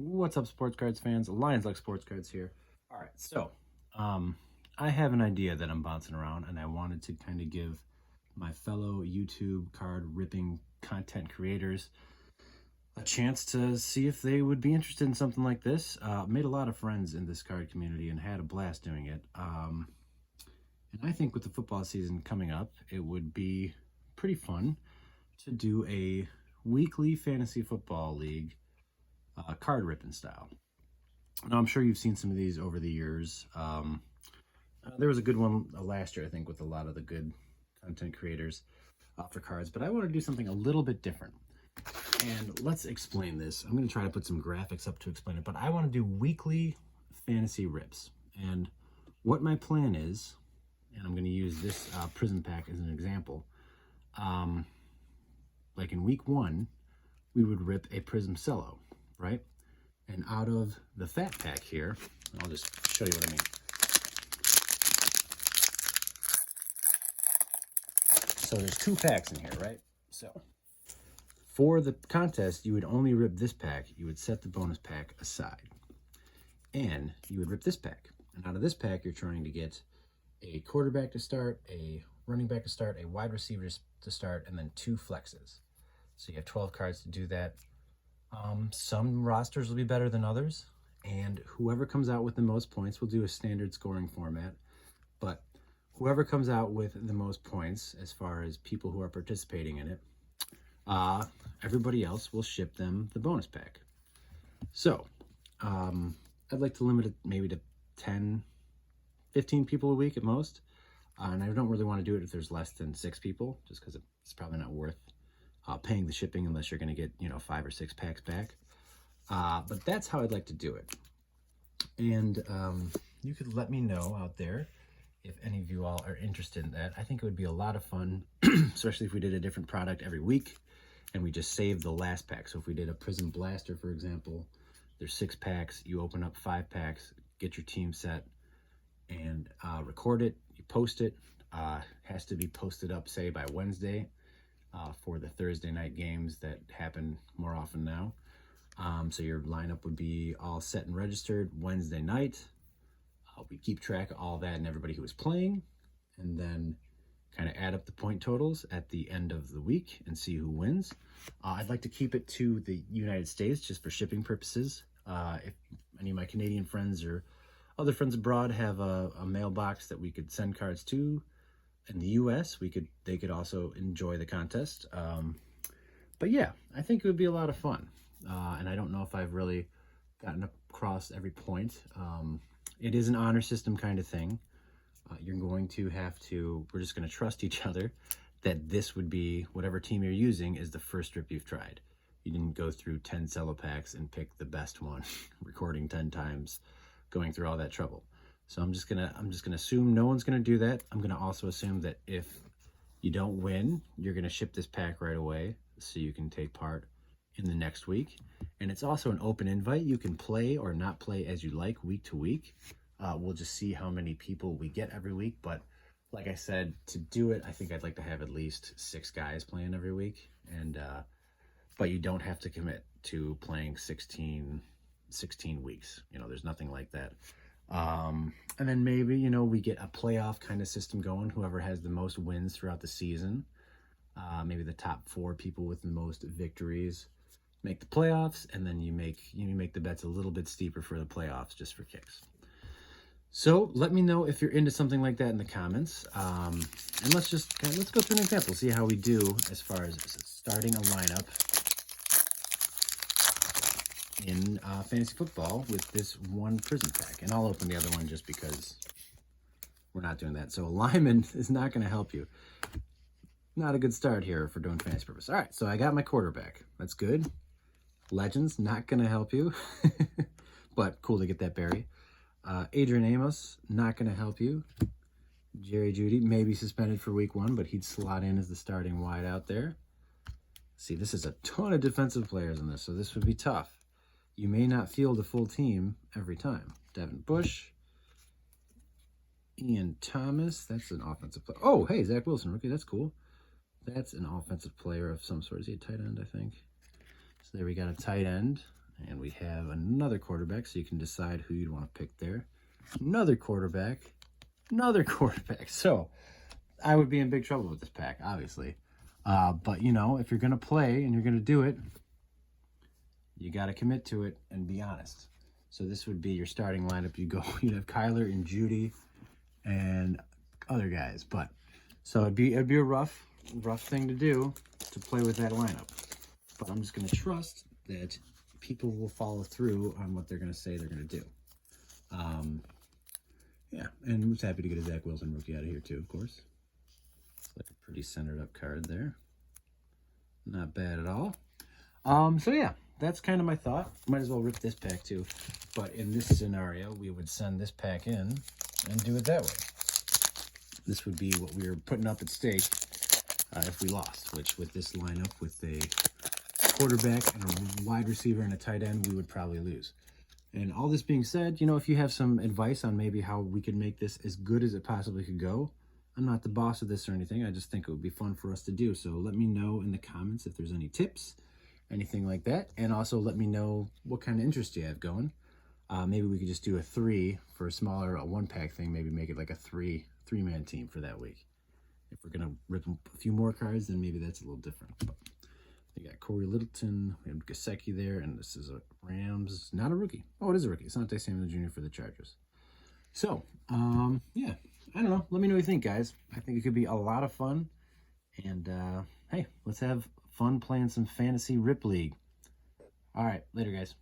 What's up, sports cards fans? Lions Like Sports Cards here. All right, so I have an idea that I'm bouncing around, and I wanted to kind of give my fellow YouTube card ripping content creators a chance to see if they would be interested in something like this. Made a lot of friends in this card community and had a blast doing it. And I think with the football season coming up, it would be pretty fun to do a weekly fantasy football league card ripping style. Now, I'm sure you've seen some of these over the years. There was a good one last year, I think, with a lot of the good content creators for cards, but I want to do something a little bit different. And let's explain this. I'm going to try to put some graphics up to explain it, but I want to do weekly fantasy rips. And what my plan is, and I'm going to use this Prism pack as an example, like in week 1, we would rip a Prism Cello, right? And out of the fat pack here, I'll just show you what I mean. So there's 2 packs in here, right? So for the contest, you would only rip this pack. You would set the bonus pack aside. And you would rip this pack. And out of this pack, you're trying to get a quarterback to start, a running back to start, a wide receiver to start, and then 2 flexes. So you have 12 cards to do that. Some rosters will be better than others, and whoever comes out with the most points will do a standard scoring format. But whoever comes out with the most points, as far as people who are participating in it, everybody else will ship them the bonus pack. So I'd like to limit it maybe to 10, 15 people a week at most. And I don't really want to do it if there's less than 6 people, just because it's probably not worth paying the shipping unless you're going to get 5 or 6 packs back. But that's how I'd like to do it. And you could let me know out there if any of you all are interested in that. I think it would be a lot of fun, especially if we did a different product every week and we just saved the last pack. So if we did a Prism Blaster, for example, there's 6 packs, you open up 5 packs, get your team set, and record it, you post it. Has to be posted up, say, by Wednesday for the Thursday night games that happen more often now. So your lineup would be all set and registered Wednesday night. We keep track of all that and everybody who was playing, and then kind of add up the point totals at the end of the week and see who wins. I'd like to keep it to the United States just for shipping purposes. If any of my Canadian friends or other friends abroad have a mailbox that we could send cards to in the US, they could also enjoy the contest. But yeah, I think it would be a lot of fun. And I don't know if I've really gotten across every point. It is an honor system kind of thing. You're going to we're just going to trust each other that this would be, whatever team you're using is the first strip you've tried. You didn't go through 10 cello packs and pick the best one, recording 10 times, going through all that trouble. So I'm just gonna assume no one's gonna do that. I'm gonna also assume that if you don't win, you're gonna ship this pack right away so you can take part in the next week. And it's also an open invite. You can play or not play as you like week to week. We'll just see how many people we get every week. But like I said, to do it, I think I'd like to have at least 6 guys playing every week. And but you don't have to commit to playing 16 weeks. There's nothing like that. And then maybe, we get a playoff kind of system going. Whoever has the most wins throughout the season, maybe the top 4 people with the most victories make the playoffs, and then you make the bets a little bit steeper for the playoffs just for kicks. So let me know if you're into something like that in the comments. And let's go through an example, see how we do as far as starting a lineup in fantasy football with this one Prism pack. And I'll open the other one just because we're not doing that. So Lyman is not going to help you. Not a good start here for doing fantasy purpose. All right, so I got my quarterback. That's good. Legends, not going to help you. But cool to get that berry. Adrian Amos, not going to help you. Jerry Jeudy, maybe suspended for week 1, but he'd slot in as the starting wide out there. See, this is a ton of defensive players in this, so this would be tough. You may not field a full team every time. Devin Bush, Ian Thomas, that's an offensive player. Oh, hey, Zach Wilson, rookie, that's cool. That's an offensive player of some sort. Is he a tight end, I think? So there we got a tight end. And we have another quarterback, so you can decide who you'd want to pick there. Another quarterback. Another quarterback. So I would be in big trouble with this pack, obviously. But, you know, if you're going to play and you're going to do it, you got to commit to it and be honest. So this would be your starting lineup. You'd have Kyler and Judy and other guys. But so it'd be a rough thing to do to play with that lineup. But I'm just going to trust that people will follow through on what they're going to say they're going to do. Yeah, and I'm just happy to get a Zach Wilson rookie out of here too, of course. It's like a pretty centered up card there. Not bad at all. So yeah, that's kind of my thought. Might as well rip this pack too. But in this scenario, we would send this pack in and do it that way. This would be what we were putting up at stake if we lost, which with this lineup, with a quarterback and a wide receiver and a tight end, we would probably lose. And all this being said, you know, if you have some advice on maybe how we could make this as good as it possibly could go, I'm not the boss of this or anything. I just think it would be fun for us to do. So let me know in the comments if there's any tips, anything like that. And also let me know what kind of interest you have going. Maybe we could just do a 3 for a smaller, a 1-pack thing. Maybe make it like a three-man team for that week. If we're going to rip a few more cards, then maybe that's a little different. But we got Corey Littleton, we have Gesicki there, and this is a Rams, not a rookie. Oh, it is a rookie. It's Asante Samuel Jr. for the Chargers. So, yeah, I don't know. Let me know what you think, guys. I think it could be a lot of fun. And, hey, let's have fun playing some Fantasy Rip League. All right, later, guys.